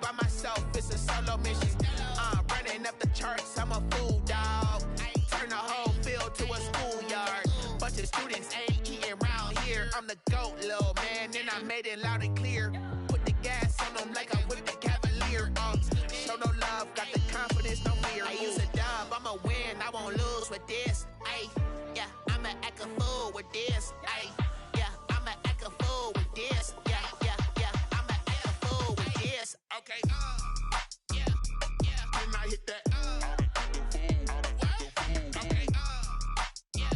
by myself, it's a solo mission. Running up the charts, I'm a fool, dog. Turn the whole field to a schoolyard. Bunch of students ain't eating round here. I'm the GOAT, little man, and I made it loud and clear. Put the gas on them like I'm with the Cavalier. Show no love, got the confidence, no fear. I use a dub, I'ma win, I won't lose with this. Ay, yeah, I'ma act a fool with this. Ay, yeah, I'ma act a fool with this. Yeah, yeah, yeah, I'ma act a fool with this. Okay, yeah, yeah, then I hit that. Okay, yeah,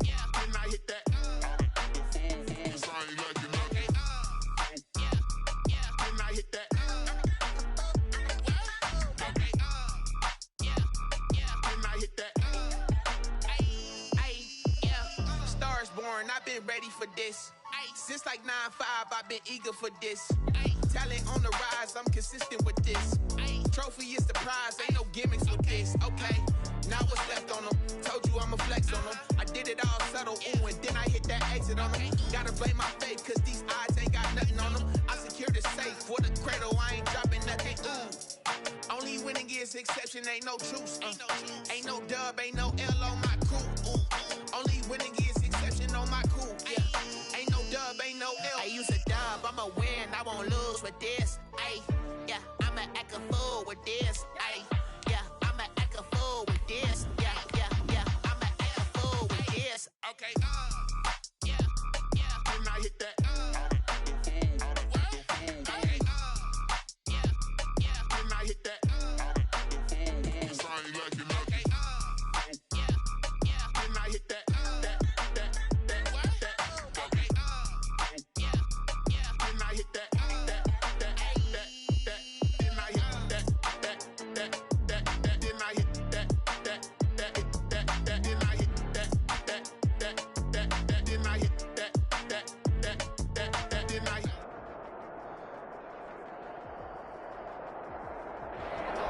yeah, then I hit that. I've been ready for this. Since like 9-5, I've been eager for this. Talent on the rise, I'm consistent with this. Trophy is the prize, ain't no gimmicks with this. Okay, now what's left on them? Told you I'ma flex on them. I did it all subtle, ooh, and then I hit that exit on them. Gotta blame my faith, cause these odds ain't got nothing on them. I secured the safe for the cradle, I ain't dropping nothing, ooh. Only winning is exception, ain't no truce. Ain't no dub, ain't no L on my crew, ooh. Only winning is exception on my cool, yeah. Ain't no dub, ain't no L. I use a dub, I'ma win, I won't lose with this. Ay, yeah, I'ma act a fool with this. Ay, yeah, I'ma act a fool with this. Yeah, yeah, yeah, I'ma act a fool with this. Okay, yeah, yeah, then I hit that. Okay, yeah, yeah, then I hit that.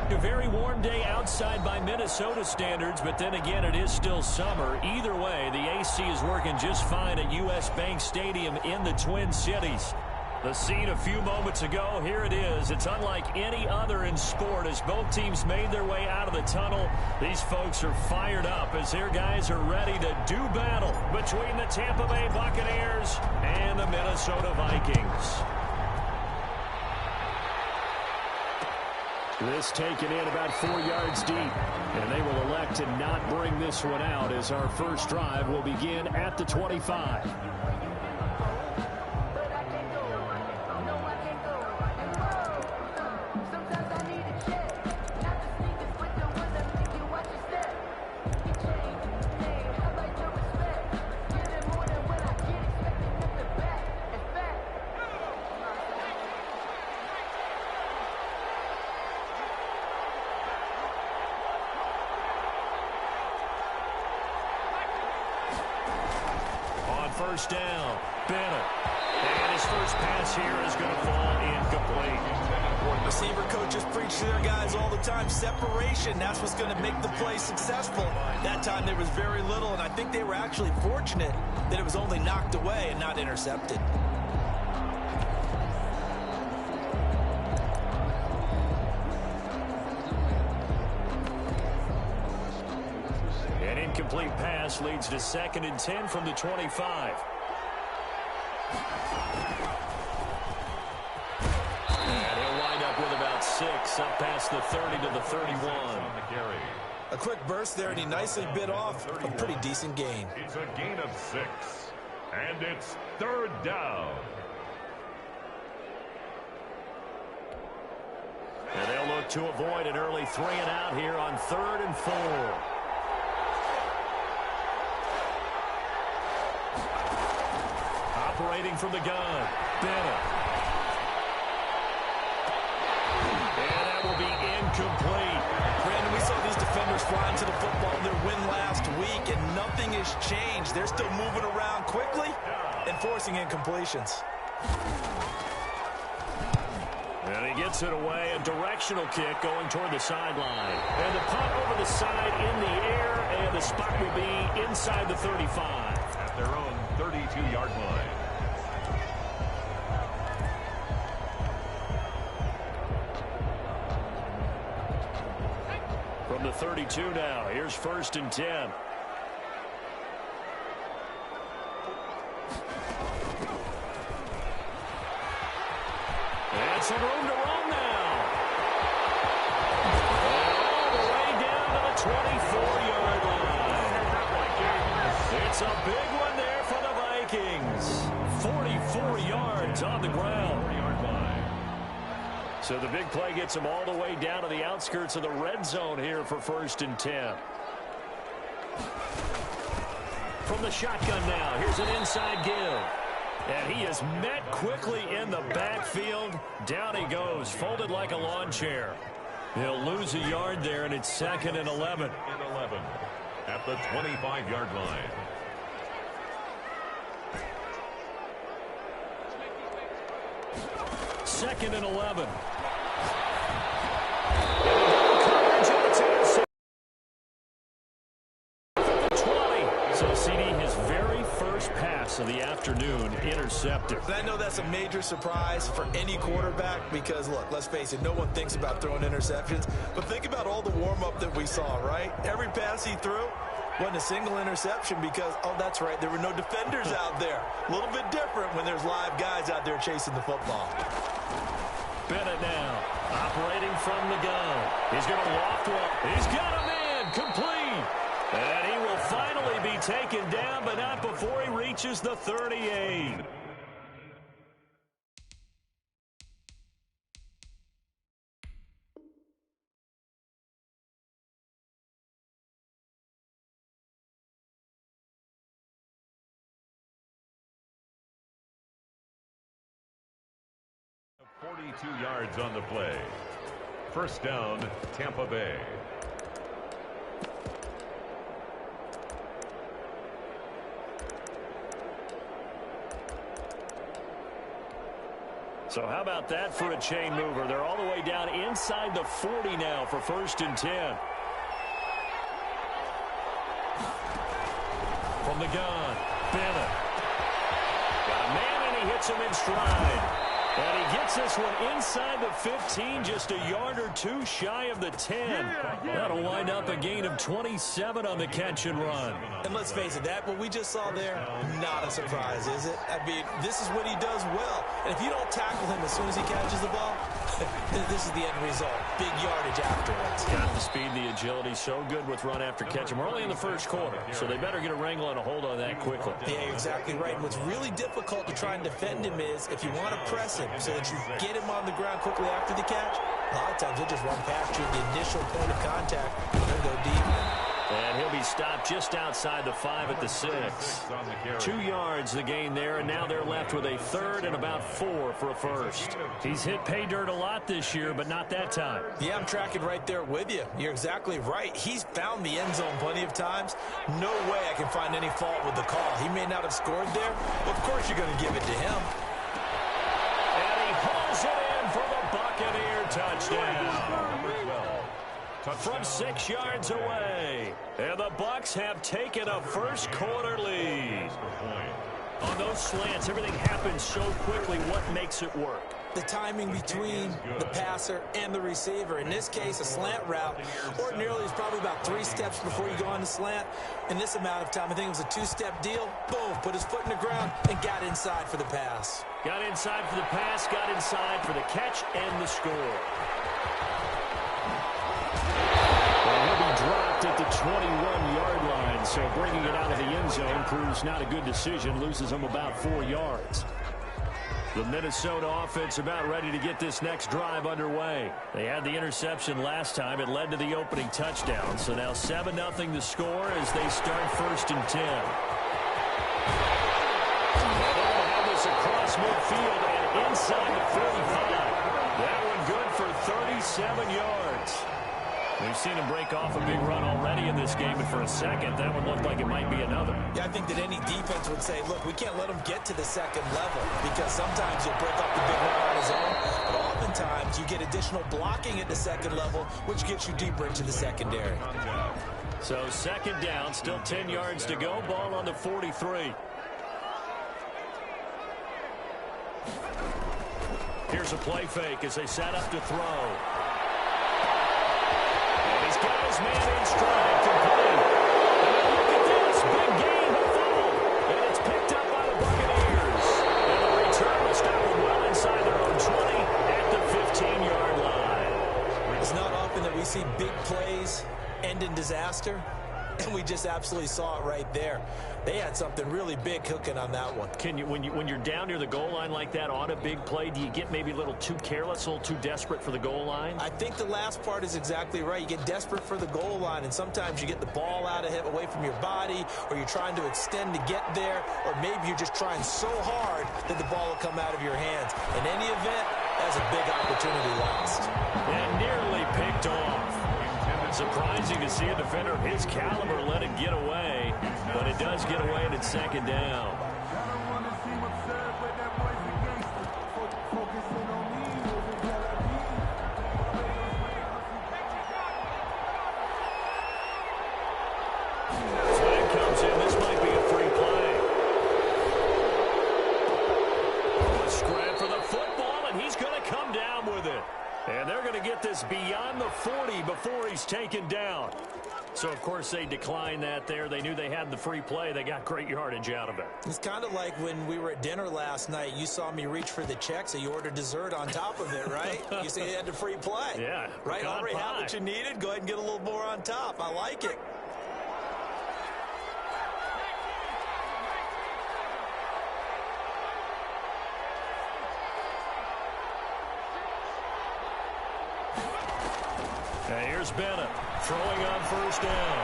A very warm day outside by Minnesota standards, but then again, it is still summer. Either way, the AC is working just fine at U.S. Bank Stadium in the Twin Cities. The scene a few moments ago, here it is. It's unlike any other in sport as both teams made their way out of the tunnel. These folks are fired up as their guys are ready to do battle between the Tampa Bay Buccaneers and the Minnesota Vikings. This taken in about 4 yards deep, and they will elect to not bring this one out as our first drive will begin at the 25. First down, Bennett. And his first pass here is going to fall incomplete. Receiver coaches preach to their guys all the time. Separation, that's what's going to make the play successful. That time there was very little, and I think they were actually fortunate that it was only knocked away and not intercepted. Incomplete pass leads to 2nd and 10 from the 25. And he'll wind up with about 6 up past the 30 to the 31. A quick burst there, and he nicely bit off a pretty decent gain. It's a gain of 6, and it's 3rd down. And they'll look to avoid an early 3 and out here on 3rd and 4. Operating from the gun, Bennett. And that will be incomplete. Brandon, we saw these defenders flying to the football in their win last week, and nothing has changed. They're still moving around quickly and forcing incompletions. And he gets it away, a directional kick going toward the sideline. And the punt over the side in the air, and the spot will be inside the 35. At their own 32-yard line. From the 32 now, here's 1st and 10. And some room to run now. All the way down to the 24-yard line. It's a big one there for the Vikings. 44 yards on the ground. So the big play gets them all the way down to the outskirts of the red zone here for 1st and 10. From the shotgun now, here's an inside give. And he is met quickly in the backfield. Down he goes, folded like a lawn chair. He'll lose a yard there, and it's 2nd and 11. At the 25-yard line. Second and 11. So CD, his very first pass of the afternoon intercepted. And I know that's a major surprise for any quarterback because, look, let's face it, no one thinks about throwing interceptions. But think about all the warm-up that we saw, right? Every pass he threw wasn't a single interception because, oh, that's right, there were no defenders out there. A little bit different when there's live guys out there chasing the football. Bennett now, operating from the gun. He's going to loft one. He's got him in, complete. And he will finally be taken down, but not before he reaches the 38. .42 yards on the play. First down, Tampa Bay. So how about that for a chain mover? They're all the way down inside the 40 now for 1st and 10. From the gun, Bennett. Got a man, and he hits him in stride. And he gets this one inside the 15, just a yard or two shy of the 10. That'll wind up a gain of 27 on the catch and run. And let's face it, that what we just saw there, not a surprise, is it? I mean, this is what he does well. And if you don't tackle him as soon as he catches the ball, this is the end result. Big yardage afterwards. Got the speed, the agility, so good with run after catch. And we're only in the first quarter, so they better get a wrangle and a hold on that quickly. Yeah, you're exactly right. And what's really difficult to try and defend him is if you want to press him so that you get him on the ground quickly after the catch, a lot of times he'll just run past you at the initial point of contact and go deep. And he'll be stopped just outside the 5 at the 6. 2 yards the gain there, and now they're left with a 3rd and about 4 for a first. He's hit pay dirt a lot this year, but not that time. Yeah, I'm tracking right there with you. You're exactly right. He's found the end zone plenty of times. No way I can find any fault with the call. He may not have scored there, but of course you're going to give it to him. And he hauls it in for the Buccaneer touchdown. From 6 yards away. And the Bucs have taken a first quarter lead. On those slants, everything happens so quickly. What makes it work? The timing between the passer and the receiver. In this case, a slant route ordinarily is probably about 3 steps before you go on the slant. In this amount of time, I think it was a 2-step deal. Boom, put his foot in the ground and got inside for the pass. Got inside for the pass, got inside for the catch and the score. He'll be dropped at the 21-yard line, so bringing it out of the end zone proves not a good decision, loses him about 4 yards. The Minnesota offense about ready to get this next drive underway. They had the interception last time. It led to the opening touchdown, so now 7-0 the score as they start 1st and 10. Well, they'll have this across midfield and inside the 45. That one good for 37 yards. We've seen him break off a big run already in this game, but for a second, that one looked like it might be another. Yeah, I think that any defense would say, look, we can't let him get to the second level because sometimes he'll break off the big run on his own, but oftentimes you get additional blocking at the second level, which gets you deeper into the secondary. So 2nd down, still 10 yards to go, ball on the 43. Here's a play fake as they set up to throw. He's got his man in stride, complete. And look at this, big gain, the fumble. And it's picked up by the Buccaneers. And the return will stop them well inside their own 20 at the 15-yard line. It's not often that we see big plays end in disaster, and we just absolutely saw it right there. They had something really big cooking on that one. When you're down near the goal line like that on a big play, do you get maybe a little too careless, a little too desperate for the goal line? I think the last part is exactly right. You get desperate for the goal line, and sometimes you get the ball out of it away from your body, or you're trying to extend to get there, or maybe you're just trying so hard that the ball will come out of your hands. In any event, that's a big opportunity lost. And nearly picked off. Surprising to see a defender of his caliber let it get away, but it does get away and it's second down. Flag comes in. This might be a free play. A scrap for the football, and he's going to come down with it. And they're going to get this beyond the 40 before he's taken down. So, of course, they declined that there. They knew they had the free play. They got great yardage out of it. It's kind of like when we were at dinner last night. You saw me reach for the check, so you ordered dessert on top of it, right? You said you had the free play. Yeah. Right? Already had what you needed. Go ahead and get a little more on top. I like it. Now here's Bennett throwing on first down.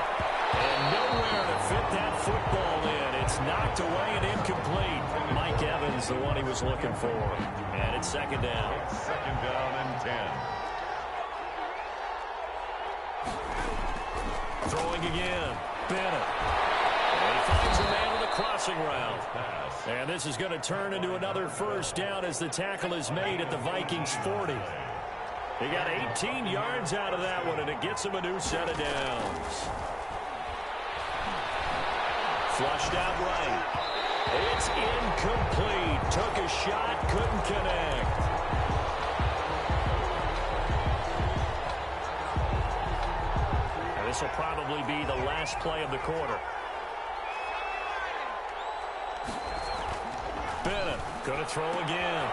And nowhere to fit that football in. It's knocked away and incomplete. Mike Evans, the one he was looking for. And it's second down. Second down and 10. Throwing again. Bennett. And he finds a man with a crossing route. And this is going to turn into another first down as the tackle is made at the Vikings 40. He got 18 yards out of that one, and it gets him a new set of downs. Flushed out right. It's incomplete. Took a shot, couldn't connect. And this will probably be the last play of the quarter. Bennett going to throw again.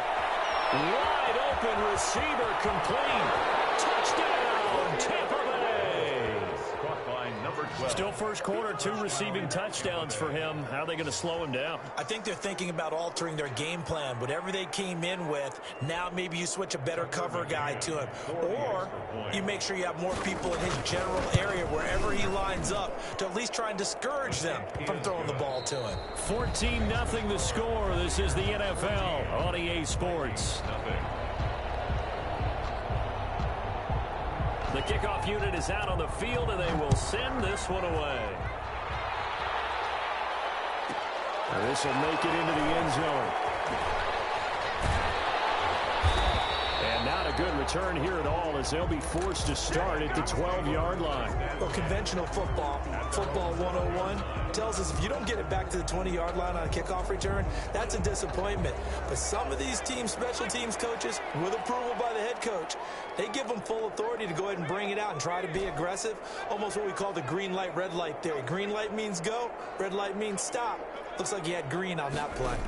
Wide open receiver, complete. Touchdown, Tampa Bay. Caught by number 12. Still first quarter, 2 receiving touchdowns for him. How are they going to slow him down? I think they're thinking about altering their game plan. Whatever they came in with, now maybe you switch a better cover guy to him. Or you make sure you have more people in his general area wherever he lines up to at least try and discourage them from throwing the ball to him. 14-0 the score. This is the NFL on EA Sports. The kickoff unit is out on the field, and they will send this one away. And this will make it into the end zone. And not a good return here at all, as they'll be forced to start at the 12-yard line. Well, conventional football 101, tells us if you don't get it back to the 20-yard line on a kickoff return, that's a disappointment. But some of these teams, special teams coaches, with approval by the head coach, they give them full authority to go ahead and bring it out and try to be aggressive. Almost what we call the green light, red light theory. Green light means go, red light means stop. Looks like he had green on that play.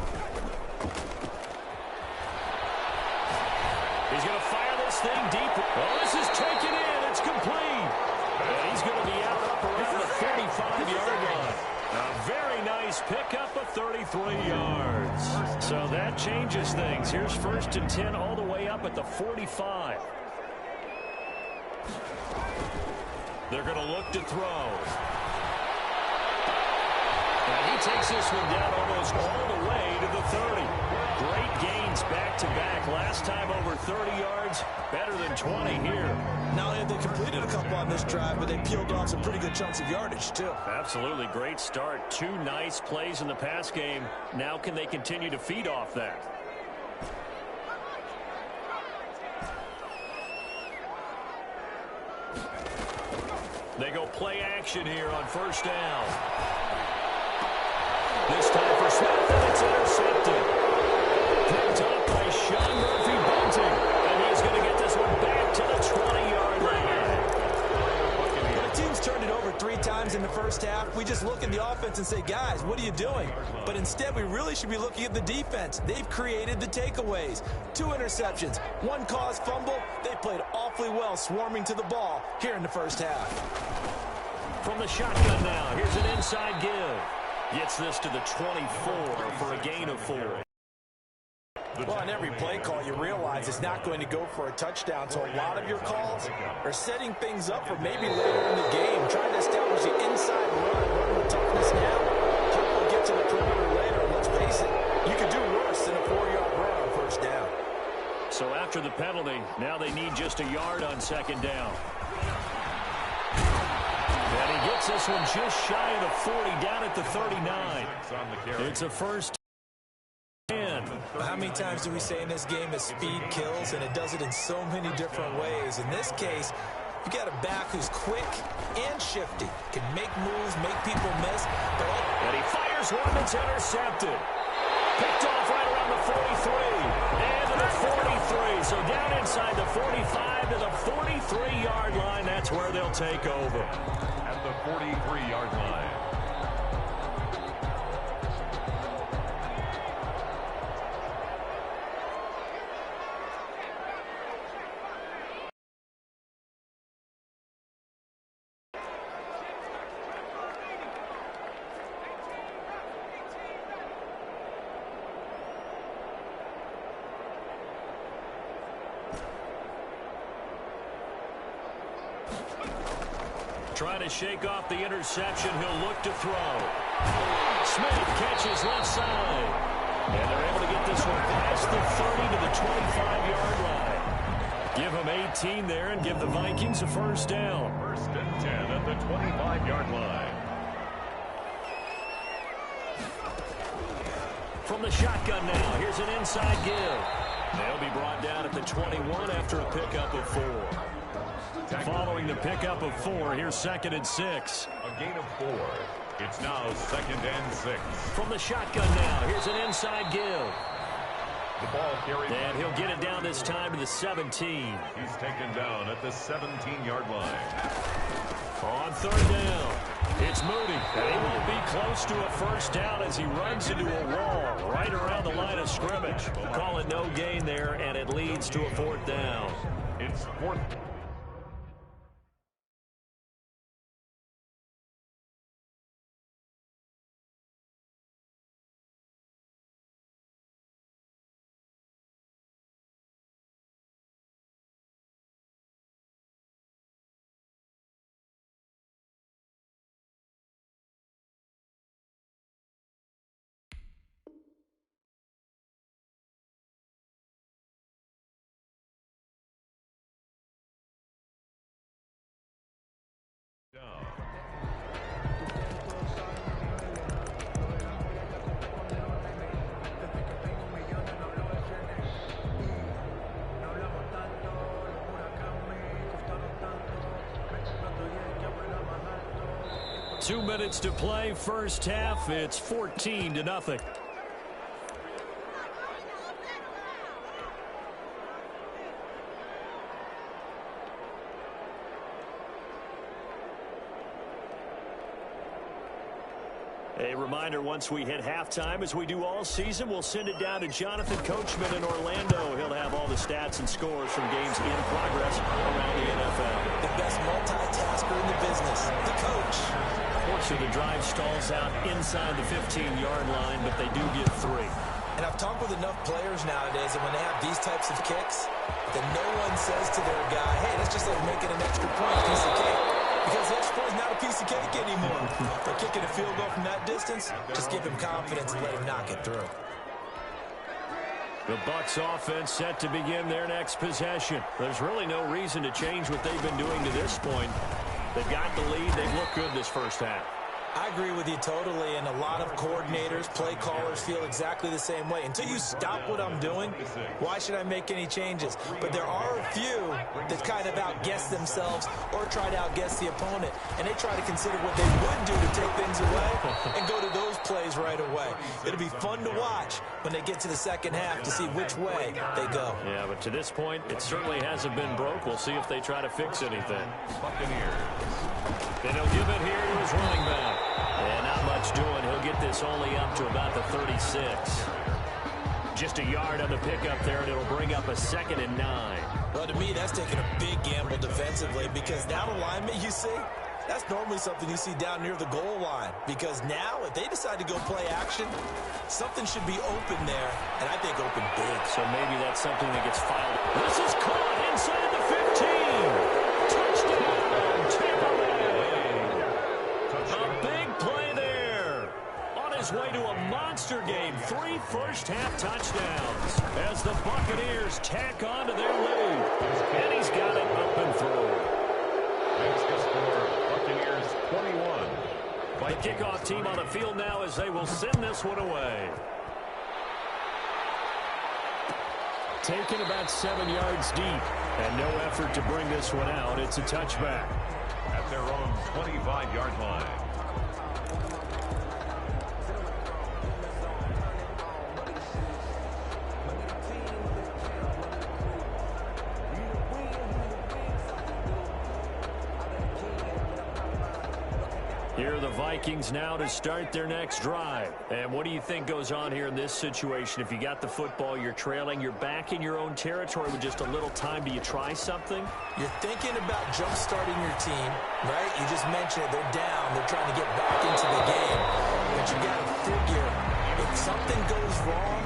He's going to fire this thing deep. Oh, this is taken in. It's complete. And he's going to be out up around the 35-yard line. A very nice pickup of 33 yards. So that changes things. Here's first and 10 all the way up at the 45. They're going to look to throw. And he takes this one down almost all the way to the 30. Great gains back-to-back. Last time over 30 yards, better than 20 here. Not only have they completed a couple on this drive, but they peeled off some pretty good chunks of yardage, too. Absolutely. Great start. 2 nice plays in the pass game. Now can they continue to feed off that? They go play action here on first down. This time for Smith, and it's intercepted. Picked up by Sean Murphy-Bunting, and he's going to get this one back to the 20-yard line. first half, we just look at the offense and say, guys, what are you doing? But instead, we really should be looking at the defense. They've created the takeaways. 2 interceptions, 1 caused fumble. They played awfully well swarming to the ball here in the first half. From the shotgun now, here's an inside give. Gets this to the 24 for a gain of 4. Well, on every play call, you realize it's not going to go for a touchdown, so a lot of your calls are setting things up for maybe later in the game, trying to establish the inside run with toughness now. Hopefully get to the perimeter later, and let's face it, you could do worse than a 4-yard run on first down. So after the penalty, now they need just a yard on second down. And he gets this one just shy of the 40, down at the 39. It's a first. How many times do we say in this game that speed kills, and it does it in so many different ways? In this case, you got a back who's quick and shifty, can make moves, make people miss. And he fires one that's intercepted. Picked off right around the 43. And to the 43. So down inside the 45 to the 43-yard line. That's where they'll take over. At the 43-yard line. Trying to shake off the interception. He'll look to throw. Smith catches left side. And they're able to get this one past the 30 to the 25-yard line. Give them 18 there and give the Vikings a first down. 1st and 10 at the 25-yard line. From the shotgun now, here's an inside give. They'll be brought down at the 21 after a pickup of 4. Following the pickup of 4, here's 2nd and 6. A gain of 4. It's now 2nd and 6. From the shotgun now, here's an inside give. The ball carried. And he'll get it down this time to the 17. He's taken down at the 17-yard line. On 3rd down, it's Moody. And he won't be close to a first down as he runs into a wall right around the line of scrimmage. Call it no gain there, and it leads to a 4th down. It's 4th. Two minutes to play, first half. It's 14-0. A reminder, once we hit halftime, as we do all season, we'll send it down to Jonathan Coachman in Orlando. He'll have all the stats and scores from games in progress around the NFL. The best multitasker in the business, the coach. Fortunately, the drive stalls out inside the 15-yard line, but they do get 3. And I've talked with enough players nowadays, and when they have these types of kicks, that no one says to their guy, hey, that's just like making an extra point, piece of cake. Because the extra point is not a piece of cake anymore. They're kicking a field goal from that distance. Just give him confidence and let him knock it through. The Bucs offense set to begin their next possession. There's really no reason to change what they've been doing to this point. They've got the lead. They've looked good this first half. I agree with you totally, and a lot of coordinators, play callers feel exactly the same way. Until you stop what I'm doing, why should I make any changes? But there are a few that kind of outguess themselves or try to outguess the opponent, and they try to consider what they would do to take things away and go to those plays right away. It'll be fun to watch when they get to the second half to see which way they go. Yeah, but to this point, it certainly hasn't been broke. We'll see if they try to fix anything. Buccaneers. And he'll give it here to his running back. And not much doing. He'll get this only up to about the 36. Just a yard on the pickup there, and it'll bring up a 2nd and 9. Well, to me, that's taking a big gamble defensively because that alignment you see, that's normally something you see down near the goal line. Because now, if they decide to go play action, something should be open there, and I think open big. So maybe that's something that gets filed. This is caught inside the 15. Touchdown, Tampa Bay. A big play there. On his way to a monster game, 3 first-half touchdowns as the Buccaneers tack on to their lead. And he's got it up and through. That's the score. Buccaneers 21. The kickoff team on the field now as they will send this one away. Taken about 7 yards deep, and no effort to bring this one out. It's a touchback. At their own 25-yard line. Here are the Vikings now to start their next drive. And what do you think goes on here in this situation? If you got the football, you're trailing, you're back in your own territory with just a little time. Do you try something? You're thinking about jump-starting your team, right? You just mentioned it. They're down. They're trying to get back into the game. But you got to figure, if something goes wrong,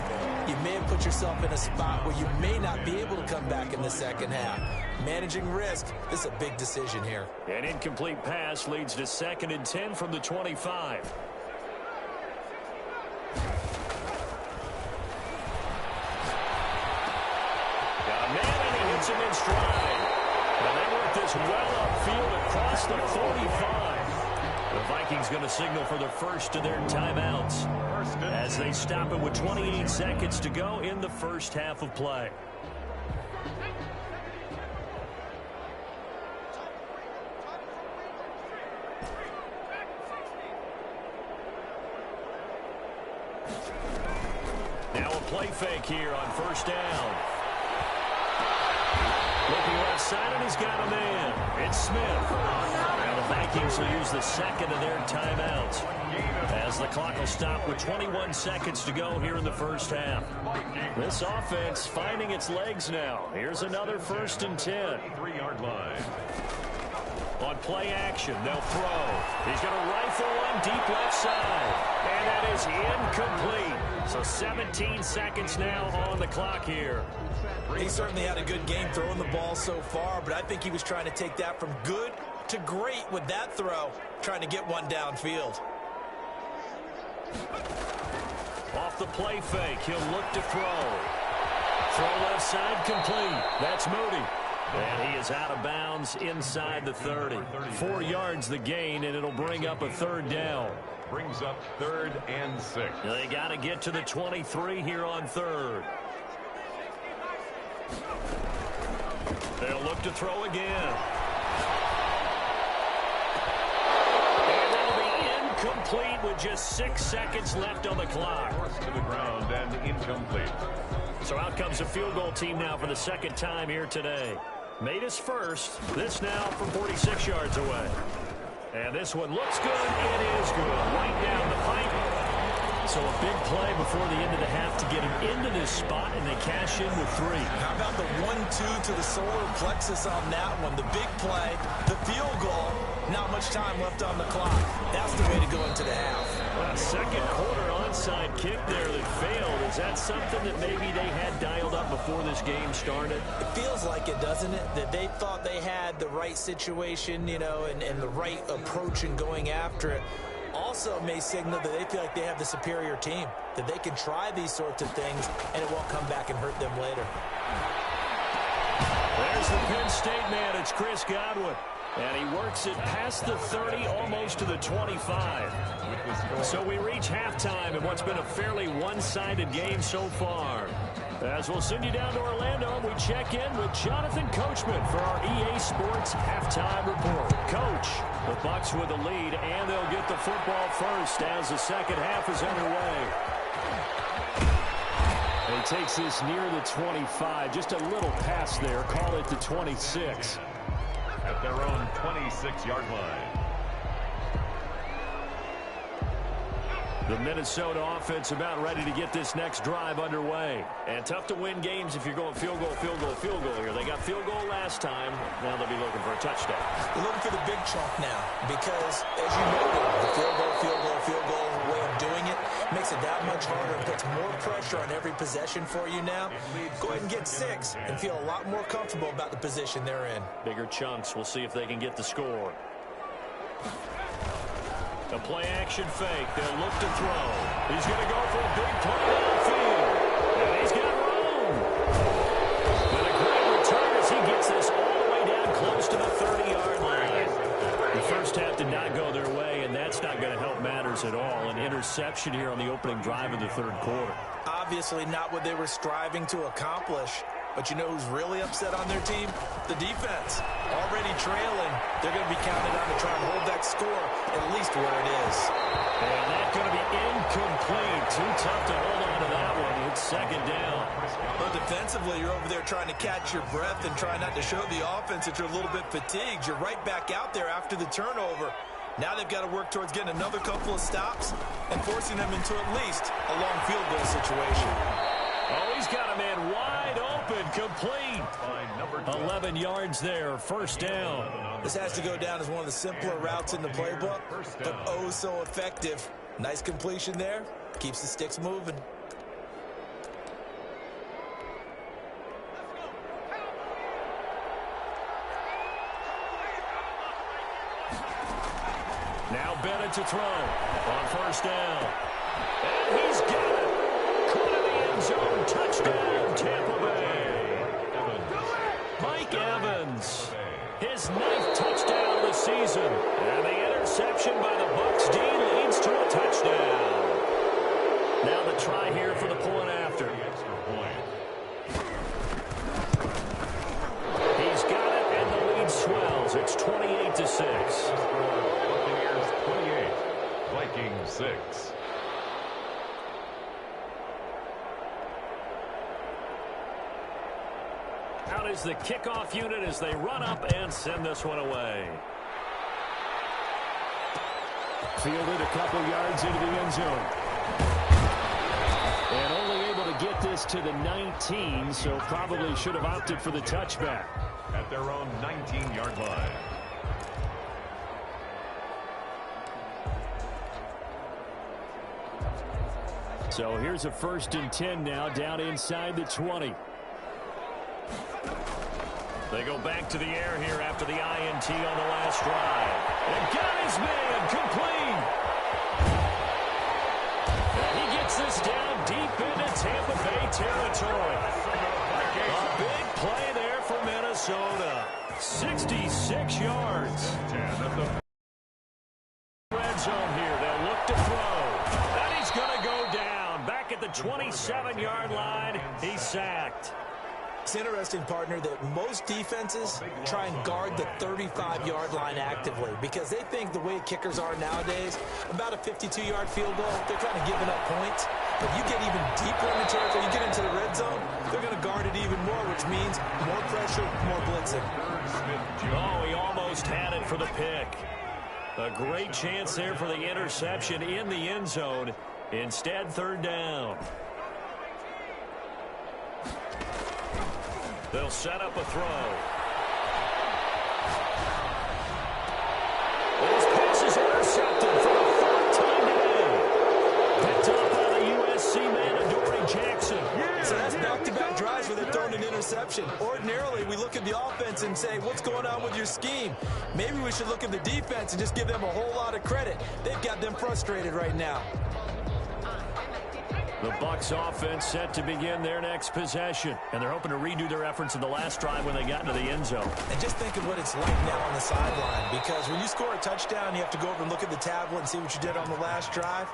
you may have put yourself in a spot where you may not be able to come back in the second half. Managing risk, this is a big decision here. An incomplete pass leads to 2nd and 10 from the 25. Got a man, and he hits him in stride. And they work this well upfield across the 45. The Vikings going to signal for the first of their timeouts as they stop it with 28 seconds to go in the first half of play. Now a play fake here on first down. Looking left side, and he's got a man. It's Smith. Now the Vikings will use the second of their timeouts as the clock will stop with 21 seconds to go here in the first half. This offense finding its legs now. Here's another 1st and 10. 3-yard line. On play action, they'll throw. He's going to rifle one deep left side. And that is incomplete. So 17 seconds now on the clock here. He certainly had a good game throwing the ball so far, but I think he was trying to take that from good to great with that throw, trying to get one downfield. Off the play fake, he'll look to throw. Throw left side complete. That's Moody. And he is out of bounds inside the 30. 4 yards the gain, and it'll bring up a 3rd down. Brings up 3rd and 6. They got to get to the 23 here on 3rd. They'll look to throw again. And that'll be incomplete with just 6 seconds left on the clock. Forced to the ground and incomplete. So out comes the field goal team now for the 2nd time here today. Made his first. This now from 46 yards away. And this one looks good. It is good. Right down the pipe. So a big play before the end of the half to get him into this spot, and they cash in with 3. How about the 1-2 to the solar plexus on that one? The big play, the field goal, not much time left on the clock. That's the way to go into the half. Well, second quarter onside kick there that failed. Is that something that maybe they had dialed up before this game started? It feels like it, doesn't it? That they thought they had the right situation, you know, and the right approach in going after it. Also may signal that they feel like they have the superior team, that they can try these sorts of things and it won't come back and hurt them later. There's the Penn State man. It's Chris Godwin. And he works it past the 30, almost to the 25. So we reach halftime in what's been a fairly one-sided game so far. As we'll send you down to Orlando, and we check in with Jonathan Coachman for our EA Sports Halftime Report. Coach, the Bucs with the lead, and they'll get the football first as the second half is underway. And he takes this near the 25, just a little pass there, call it the 26. At their own 26-yard line. The Minnesota offense about ready to get this next drive underway. And tough to win games if you're going field goal, field goal, field goal here. They got field goal last time. Now they'll be looking for a touchdown. They're looking for the big chunk now because, as you noted, the field goal way of doing it makes it that much harder and puts more pressure on every possession for you now. Go ahead and get 6 and feel a lot more comfortable about the position they're in. Bigger chunks. We'll see if they can get the score. A play-action fake. They'll look to throw. He's going to go for a big play downfield. And he's got room. But a great return as he gets this all the way down close to the 30-yard line. The first half did not go their way, and that's not going to help matters at all. An interception here on the opening drive of the third quarter. Obviously not what they were striving to accomplish. But you know who's really upset on their team? The defense. Already trailing. They're going to be counted on to try and hold that score at least where it is. And that's going to be incomplete. Too tough to hold on to that one. It's second down. Well, defensively, you're over there trying to catch your breath and try not to show the offense that you're a little bit fatigued. You're right back out there after the turnover. Now they've got to work towards getting another couple of stops and forcing them into at least a long field goal situation. Oh, he's got a man wide open, complete. 11 yards there, first down. This has to go down as one of the simpler routes in the playbook, but oh so effective. Nice completion there. Keeps the sticks moving. Now Bennett to throw on first down. And he's got it. Caught in the end zone. Touchdown, Tampa Bay. Mike Evans. His 9th touchdown of the season. And the interception by the Bucs D leads to a touchdown. Now the try here for the point after. He's got it, and the lead swells. It's 28-6. Buccaneers 28, Vikings 6. Out is the kickoff unit as they run up and send this one away. Fielded a couple yards into the end zone. And only able to get this to the 19, so probably should have opted for the touchback. At their own 19-yard line. So here's a 1st and 10 now, down inside the 20. They go back to the air here after the INT on the last drive. And got his man complete. And he gets this down deep into Tampa Bay territory. A big play there for Minnesota. 66 yards. Red zone here. They'll look to throw. And he's going to go down. Back at the 27-yard line. He's sacked. It's interesting, partner, that most defenses try and guard the 35-yard line actively because they think the way kickers are nowadays, about a 52-yard field goal, they're kind of giving up points. But you get even deeper in the territory, you get into the red zone, they're going to guard it even more, which means more pressure, more blitzing. Oh, he almost had it for the pick. A great chance there for the interception in the end zone. Instead, third down. They'll set up a throw. This pass is intercepted for the 4th time today. Picked up by the USC man, Adoree Jackson. So that's back-to-back drives where they're throwing an interception. Ordinarily, we look at the offense and say, what's going on with your scheme? Maybe we should look at the defense and just give them a whole lot of credit. They've got them frustrated right now. The Bucs offense set to begin their next possession. And they're hoping to redo their efforts in the last drive when they got into the end zone. And just think of what it's like now on the sideline. Because when you score a touchdown, you have to go over and look at the tablet and see what you did on the last drive.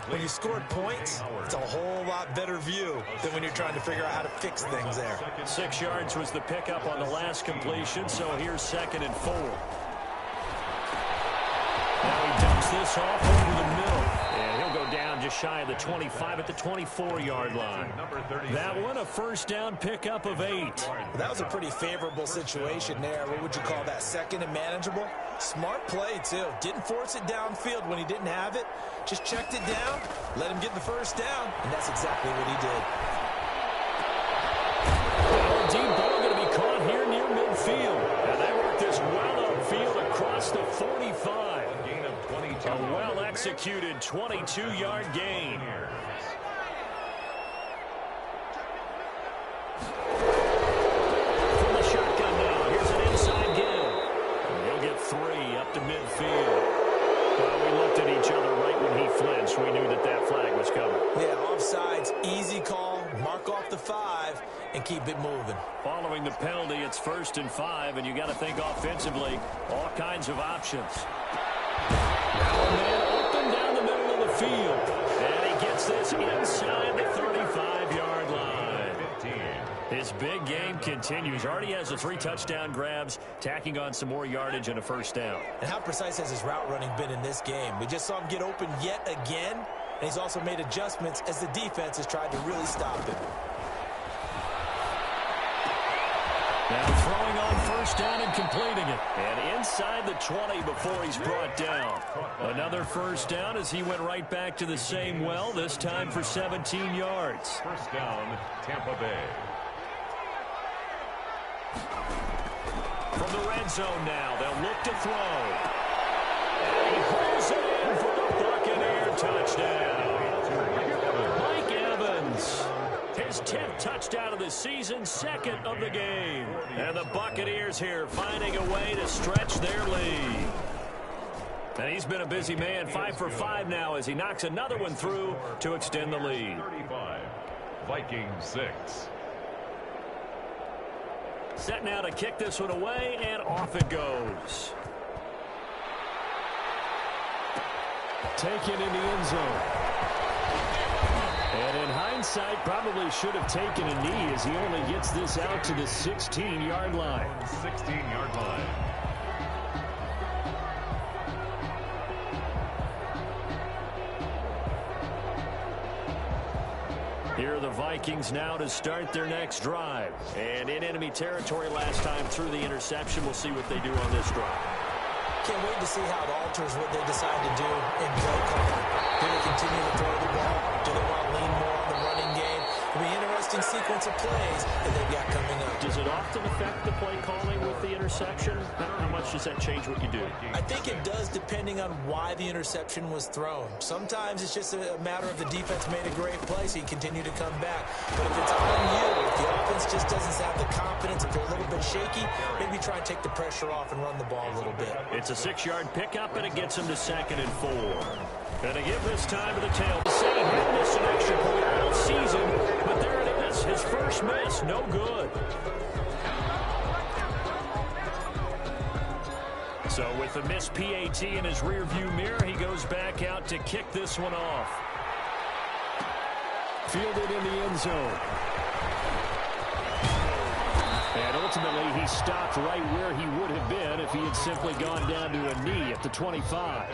When you scored points, it's a whole lot better view than when you're trying to figure out how to fix things there. 6 yards was the pickup on the last completion, so here's 2nd and 4. Now he dumps this off over the middle. And he'll go down just shy of the 25 at the 24-yard line. That one, a first down pickup of 8. Well, that was a pretty favorable situation there. What would you call that? 2nd and manageable? Smart play, too. Didn't force it downfield when he didn't have it. Just checked it down, let him get the first down, and that's exactly what he did. Well, deep ball going to be caught here near midfield. And they work this well upfield across the 45. A well-executed 22-yard gain. From the shotgun now, here's an inside give. He'll get 3 up to midfield. Well, we looked at each other right when he flinched. We knew that that flag was coming. Yeah, offsides, easy call, mark off the 5, and keep it moving. Following the penalty, it's 1st and 5, and you got to think offensively, all kinds of options. Now a man open down the middle of the field. And he gets this inside the 35-yard line. 15. His big game continues. Already has the 3 touchdown grabs, tacking on some more yardage and a first down. And how precise has his route running been in this game? We just saw him get open yet again, and he's also made adjustments as the defense has tried to really stop him. Now throwing on first down and completing it. And inside the 20 before he's brought down. Another first down as he went right back to the same well, this time for 17 yards. First down, Tampa Bay. From the red zone now, they'll look to throw. And he pulls it in for the Buccaneer touchdown. Mike Evans. His 10th touchdown of the season, 2nd of the game. And the Buccaneers here finding a way to stretch their lead. And he's been a busy man, 5 for 5 now as he knocks another one through to extend the lead. 35, Vikings 6. Set now to kick this one away, and off it goes. Taken in the end zone. And in hindsight, probably should have taken a knee as he only gets this out to the 16-yard line. 16-yard line. Here are the Vikings now to start their next drive. And in enemy territory last time through the interception. We'll see what they do on this drive. Can't wait to see how it alters what they decide to do in play calling. Do they continue to throw the ball? Do they want to lean more on the running game? It'll be an interesting sequence of plays that they've got coming up. Does it often affect the play calling with the interception? How much does that change what you do? I think it does depending on why the interception was thrown. Sometimes it's just a matter of the defense made a great play, so you continue to come back. But if it's on you, if the offense just doesn't have the confidence, if they're a little bit shaky, maybe try and take the pressure off and run the ball a little bit. It's a 6-yard pickup, and it gets him to 2nd and 4. And to give this time to the tail. Say he had missed an extra point all season, but there it is. His first miss, no good. So with the missed PAT in his rearview mirror, he goes back out to kick this one off. Fielded in the end zone. And ultimately, he stopped right where he would have been if he had simply gone down to a knee at the 25.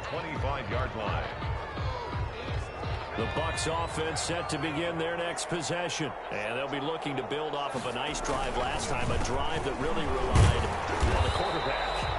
25-yard line. The Bucs offense set to begin their next possession. And they'll be looking to build off of a nice drive last time, a drive that really relied on the quarterback.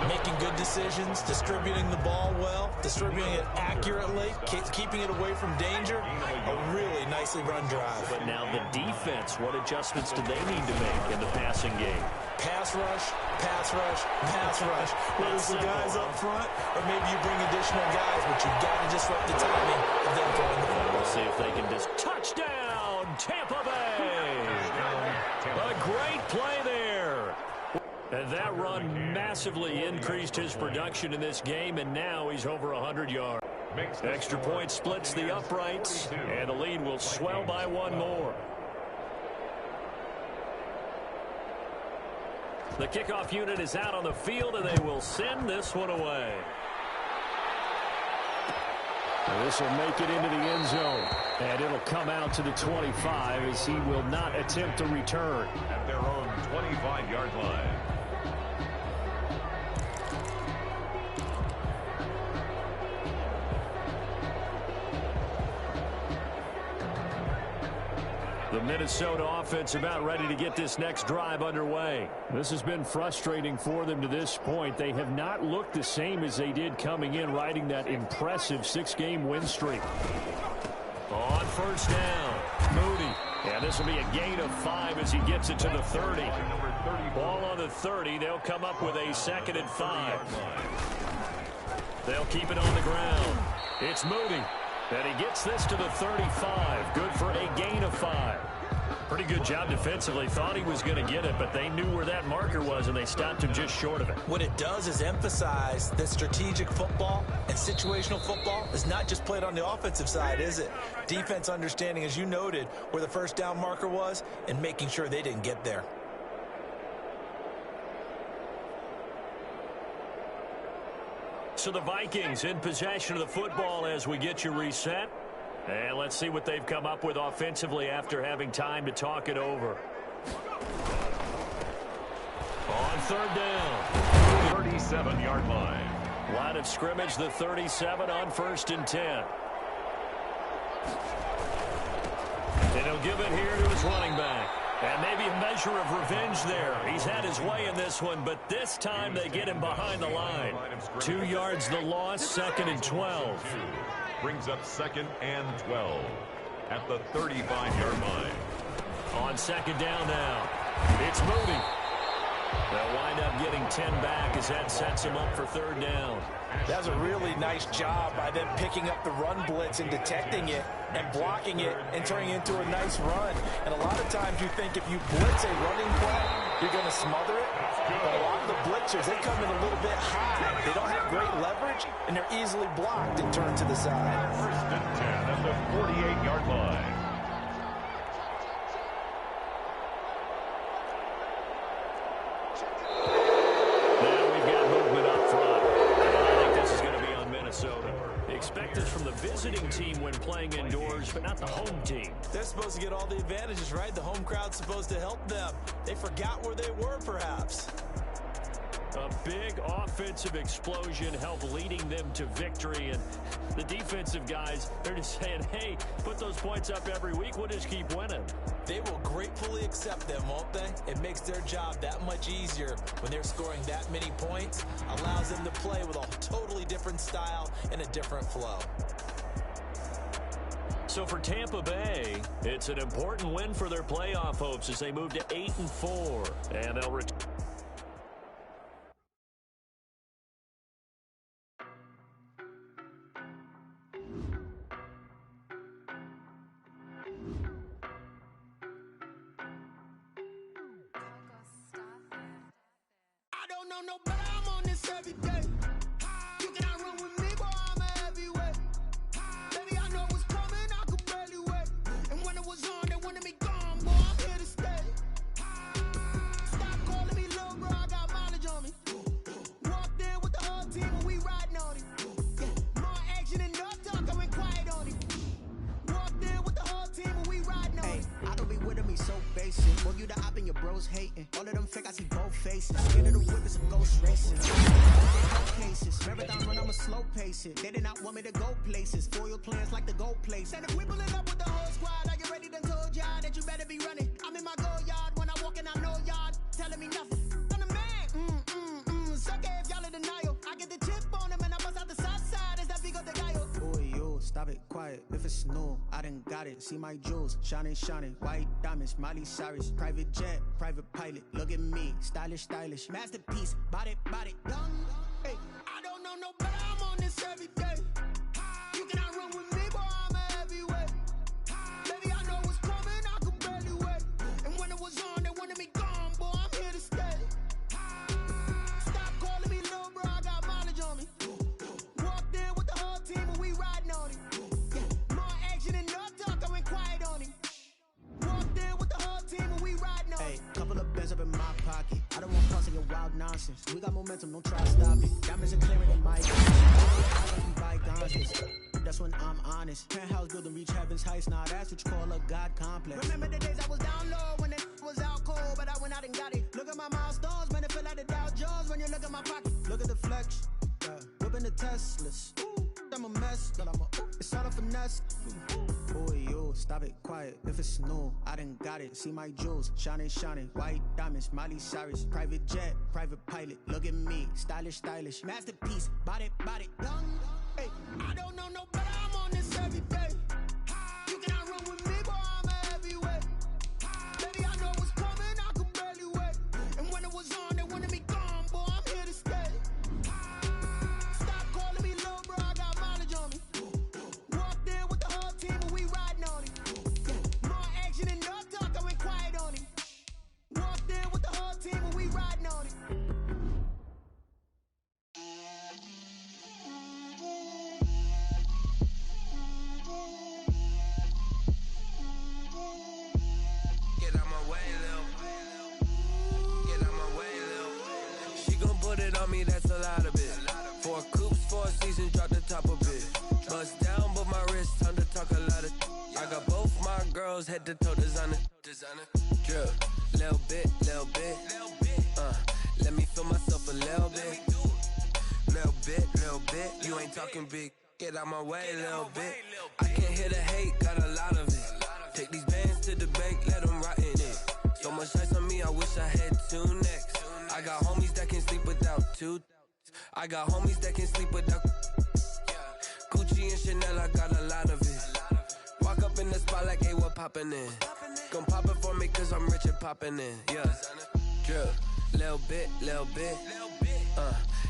Making good decisions, distributing the ball well, distributing it accurately, keeping it away from danger. A really nicely run drive. But now the defense, what adjustments do they need to make in the passing game? Pass rush, pass rush, pass rush. Whether it's the guys up front or maybe you bring additional guys, but you've got to disrupt the timing of them throwing the ball. We'll see if they can just touchdown, Tampa Bay. A great play there. And that run massively increased his production in this game, and now he's over 100 yards. Extra point splits the uprights, and the lead will swell by one more. The kickoff unit is out on the field, and they will send this one away. This will make it into the end zone, and it'll come out to the 25 as he will not attempt to return. At their own 25-yard line. The Minnesota offense about ready to get this next drive underway. This has been frustrating for them to this point. They have not looked the same as they did coming in, riding that impressive 6-game win streak. On first down, Moody. And this will be a gain of 5 as he gets it to the 30. Ball on the 30. They'll come up with a 2nd and 5. They'll keep it on the ground. It's Moody. And he gets this to the 35. Good for a gain of 5. Pretty good job defensively. Thought he was going to get it, but they knew where that marker was, and they stopped him just short of it. What it does is emphasize that strategic football and situational football is not just played on the offensive side, is it? Defense understanding, as you noted, where the first down marker was and making sure they didn't get there. So the Vikings in possession of the football as we get you reset. And let's see what they've come up with offensively after having time to talk it over. On third down. 37-yard line. Line of scrimmage, the 37 on 1st and 10. And he'll give it here to his running back. And maybe a measure of revenge there. He's had his way in this one, but this time they get him behind the line. 2 yards the loss, 2nd and 12. Brings up 2nd and 12 at the 35-yard line. On 2nd down now, it's Moody. They'll wind up getting 10 back as that sets him up for 3rd down. That's a really nice job by them picking up the run blitz and detecting it and blocking it and turning it into a nice run. And a lot of times you think if you blitz a running play, you're going to smother it. But a lot of the blitzers, they come in a little bit high. They don't have great leverage, and they're easily blocked and turned to the side. 1st and 10 at the 48-yard line. Expect this from the visiting team when playing indoors, but not the home team. They're supposed to get all the advantages, right? The home crowd's supposed to help them. They forgot where they were, perhaps. A big offensive explosion helped leading them to victory, and the defensive guys, they're just saying, hey, put those points up every week, we'll just keep winning. They will gratefully accept them, won't they? It makes their job that much easier when they're scoring that many points, allows them to play with a totally different style and a different flow. So for Tampa Bay, it's an important win for their playoff hopes as they move to 8-4, and they'll return. No, but I'm on this every day. You cannot run with me, boy, I'm a heavyweight. Baby, I know what's coming, I could barely wait. And when it was on, they wanted me gone, boy, I'm here to stay. Stop calling me little bro, I got mileage on me. Walked in with the whole team and we riding on it. More action and no talk, I went quiet on it. Walked in with the whole team and we riding on it. I don't be with me so basic. Well, you the op and your bros hating. All of them fake, I see both faces. Scared of the whip, it's a ghost racing. Cases. Marathon run, I'ma slow pace it. They did not want me to go places. Foil plans like the gold place. And if we pulling up with the whole squad, I get ready to told y'all that you better be running. I'm in my go yard. When I walk in, I know y'all telling me nothing. I'm the man. Suck it if y'all in denial. I get the chip on them and I bust out the south side. Is that big of the guy? Boy, yo, stop it, quiet. If it's new, I done got it. See my jewels, shining, white diamonds, Miley Cyrus, private jet, private pilot. Look at me, stylish, masterpiece, body, done. Hey, I don't know no better, I'm on this every day. You cannot run with me, boy, I'm a heavyweight. Baby, I know what's coming, I could barely wait. And when it was on, they wanted me gone, boy, I'm here to stay. Stop calling me little bro, I got mileage on me. Walked in with the whole team and we ride. nonsense. We got momentum, don't try to stop it. Diamonds are clearer than my bygones. That's when I'm honest. Penthouse building, reach heaven's heights. Nah, that's what you call a God complex. Remember the days I was down low when it was out cold, but I went out and got it. Look at my milestones, man, it feel like the Dow Jones when you look at my pocket. Look at the flex, whipping the Teslas. I'm a mess, but it's all a finesse. Boy, yo, stop it, quiet. If it's new, I done got it. See my jewels, shining, shining. White diamonds, Miley Cyrus. Private jet, private pilot. Look at me, stylish, stylish. Masterpiece, body, young. Hey, I don't know no better. I'm on this every day. You cannot run with me, boy. I'm a heavyweight. Baby, I know what's coming. I could barely wait. And when it was on, they wanted me gone, boy. I'm here to stay. Stop calling me little bro. I got mileage on me. Walked in with the whole team, and we riding on it. More action and no talk. I went quiet on it. Walked in with the whole team, and we riding on it. That's a lot of it. 4 coops, 4 seasons, drop the top of it. Bust down, but my wrist, time to talk a lot of. I got both my girls head to toe designer. Drip, little bit. Let me feel myself a little bit. Little bit. You ain't talking big. Get out my way, little bit. I can't hear the hate, got a lot of it. Take these bands to the bank, let them rot in it. So much ice on me, I wish I had 2 necks. I got homies that can sleep without 2. I got homies that can sleep without Gucci and Chanel, I got a lot of it. Walk up in the spot like, hey, what poppin' in? Gon' pop it for me cause I'm rich and poppin' in, yeah. Drip, little bit.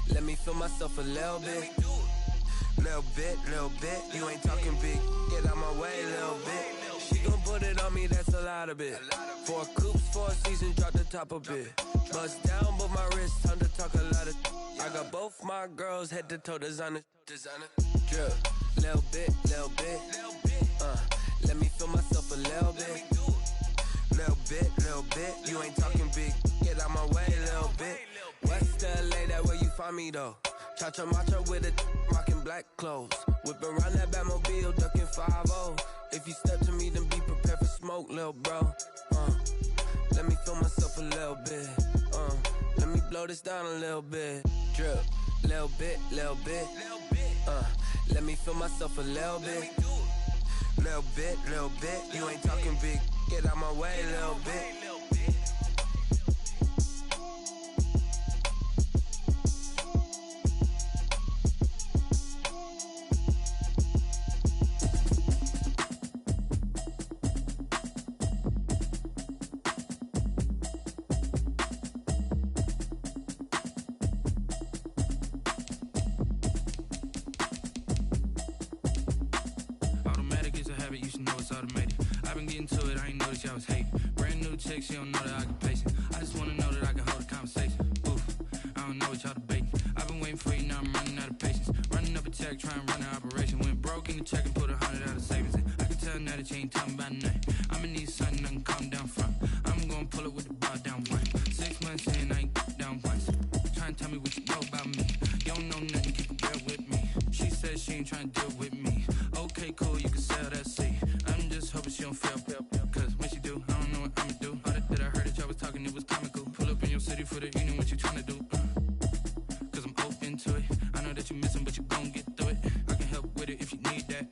Let me feel myself a little bit. Little bit. You ain't talking big, get out my way, little bit. She gon' put it on me, that's a lot of it. 4 coops, 4 seasons, drop the top of it. Bust down, but my wrist, time to talk a lot of. I got both my girls head to toe designer. Drip, little bit. Let me feel myself a little bit. Little bit. You ain't talking big, get out my way, little bit. West LA, that where you find me though. Cha-cha matcha with a rockin' black clothes. Whippin' around that Batmobile, duckin' 5-0. If you step to me, then be prepared for smoke, lil' bro. Let me feel myself a little bit. Let me blow this down a little bit. Drip, little bit. Let me feel myself a little bit. Little bit. You ain't talking big. Get out my way, little bit. I was hating. Brand new chick, she don't know that I can pace it. I just wanna know that I can hold a conversation. Oof, I don't know what y'all debating. I've been waiting for you, now I'm running out of patience. Running up a check, trying to run an operation. Went broke in the check and put 100 out of savings in. I can tell now that you ain't talking about nothing. I'ma need something I can calm down from. I'm gonna pull it with the bar down one. 6 months in, I ain't down once. Trying to tell me what you know about me. You don't know nothing, keep it real with me. She said she ain't trying to deal with me. Okay, cool, you can sell that seat. I'm just hoping she don't fail. For the evening, what you tryna do? Cause I'm open to it. I know that you missing, but you gon' get through it. I can help with it if you need that.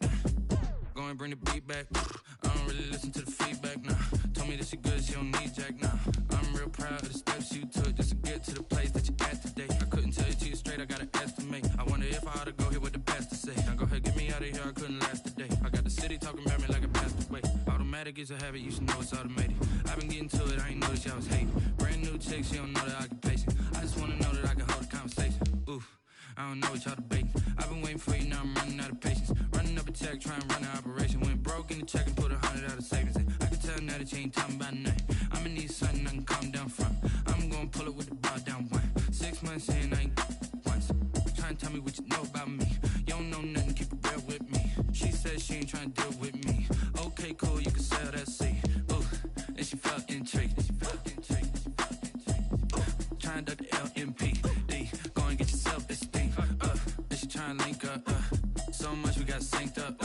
Go and bring the beat back. I don't really listen to the feedback, nah. Told me that she good, she don't need jack, nah. I'm real proud of the steps you took just to get to the place that you at today. I couldn't tell you to you straight, I gotta estimate. I wonder if I ought to go here with the best to say. Now go ahead, get me out of here, I couldn't last today. I got the city talking about me like I passed away. Automatic is a habit, you should know it's automated. I've been getting to it, I ain't noticed y'all was hating. Brand new chick, she don't know that I can pace it. I just wanna know that I can hold a conversation. Oof, I don't know what y'all debating. I've been waiting for you, now I'm running out of patience. Running up a check, trying to run an operation. Went broke in the check and put 100 out of savings in. I can tell now that you ain't talking about nothing. I'ma need something I can calm down from. I'm gonna pull it with the bar down one. 6 months in, I ain't once. Trying to tell me what you know about me. You don't know nothing, keep it real with me. She said she ain't trying to deal with me. Okay, cool, you can sell that seat. Ooh, and she felt intrigued. Trying to duck the LMP. got synced up.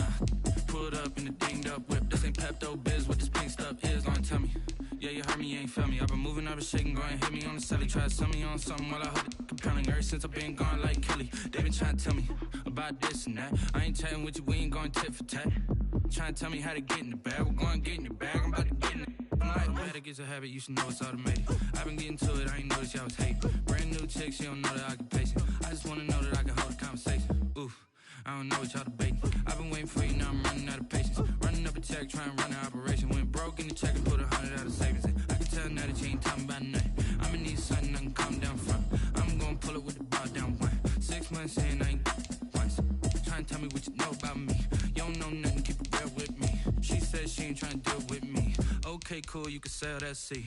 Pulled up in the dinged up whip. This ain't Pepto-Biz, what this pink stuff is. Don't tell me. Yeah, you heard me, you ain't felt me. I've been moving, I've been shaking, go and hit me on the celly. Try to sell me on something while I hold it compelling. Ever since I've been gone like Kelly, they been trying to tell me about this and that. I ain't chatting with you, we ain't going tit for tat. Trying to tell me how to get in the bag. We're going to get in the bag, I'm about to get in it. Automatic is a habit, you should know it's automated. I've been getting to it, I ain't noticed y'all was hating. Brand new chick, she don't know the occupation. I just wanna know that I can hold a conversation. Oof, I don't know what y'all debating. I've been waiting for you, now I'm running out of patience. Running up a check, trying to run an operation. Went broke in the check and put 100 out of savings in. I can tell now that you ain't talking about nothing. I'ma need something I can calm down from. I'm gonna pull it with the bar down one. 6 months in, I ain't once. Trying to tell me what you know about me. You don't know nothing, keep it real with me. She said she ain't trying to deal with me. Okay, cool, you can sell that seat.